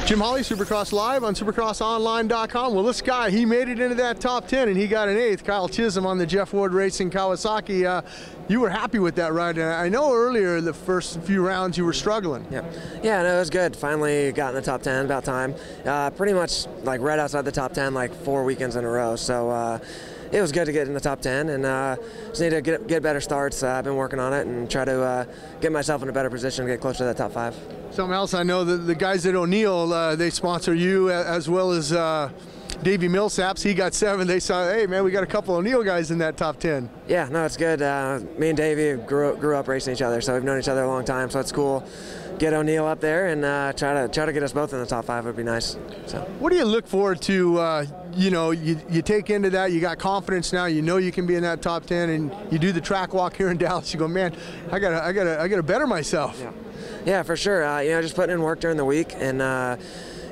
Jim Holley, Supercross Live on supercrossonline.com. Well, this guy, he made it into that top 10 and he got an 8th. Kyle Chisholm on the Jeff Ward Racing Kawasaki. You were happy with that ride. I know earlier the first few rounds you were struggling. Yeah, no, it was good. Finally got in the top 10, about time. Pretty much like right outside the top 10 like 4 weekends in a row. So it was good to get in the top 10 and just need to get better starts. I've been working on it and try to get myself in a better position to get closer to that top 5. Something else, I know that the guys at O'Neill, they sponsor you as well as Davey Millsaps. He got 7. They saw, hey man, we got a couple O'Neill guys in that top 10. Yeah, no, it's good. Me and Davey grew up racing each other, so we've known each other a long time. So it's cool. Get O'Neill up there and try to get us both in the top 5 would be nice. So, what do you look forward to? You know, you take into that. You got confidence now. You know you can be in that top 10, and you do the track walk here in Dallas. You go, man, I gotta better myself. Yeah, for sure. You know, just putting in work during the week and.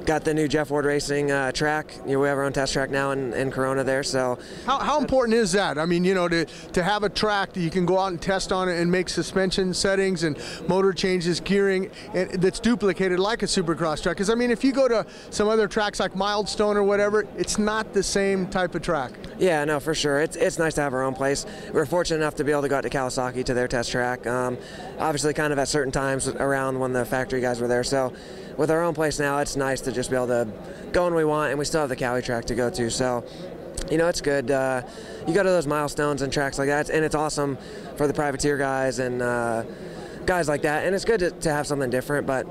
Got the new Jeff Ward Racing track. You know, we have our own test track now in Corona there. So how important is that? I mean, you know, to have a track that you can go out and test on it and make suspension settings and motor changes, gearing, and that's duplicated like a Supercross track. Because I mean, if you go to some other tracks like Milestone or whatever, it's not the same type of track. Yeah, no, for sure. It's nice to have our own place. We're fortunate enough to be able to go out to Kawasaki to their test track. Obviously, kind of at certain times around when the factory guys were there. So. With our own place now, it's nice to just be able to go when we want, and we still have the Cali track to go to. So, you know, it's good. You go to those milestones and tracks like that, and it's awesome for the privateer guys and guys like that. And it's good to have something different, but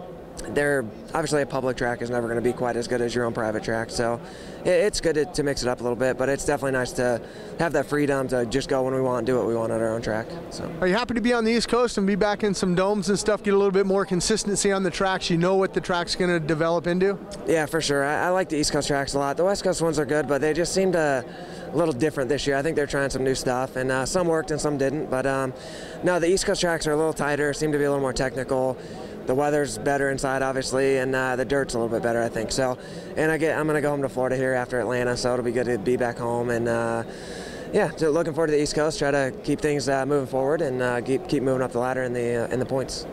they're obviously a public track is never going to be quite as good as your own private track. So it's good to mix it up a little bit, but it's definitely nice to have that freedom to just go when we want, do what we want at our own track. So, are you happy to be on the East Coast and be back in some domes and stuff, get a little bit more consistency on the tracks? You know what the track's going to develop into? Yeah, for sure. I like the East Coast tracks a lot. The West Coast ones are good, but they just seemed a little different this year. I think they're trying some new stuff, and some worked and some didn't. But no, the East Coast tracks are a little tighter, seem to be a little more technical. The weather's better inside, obviously, and the dirt's a little bit better, I think. So, and I'm going to go home to Florida here after Atlanta, so it'll be good to be back home. And yeah, so looking forward to the East Coast. Try to keep things moving forward and keep moving up the ladder in the points.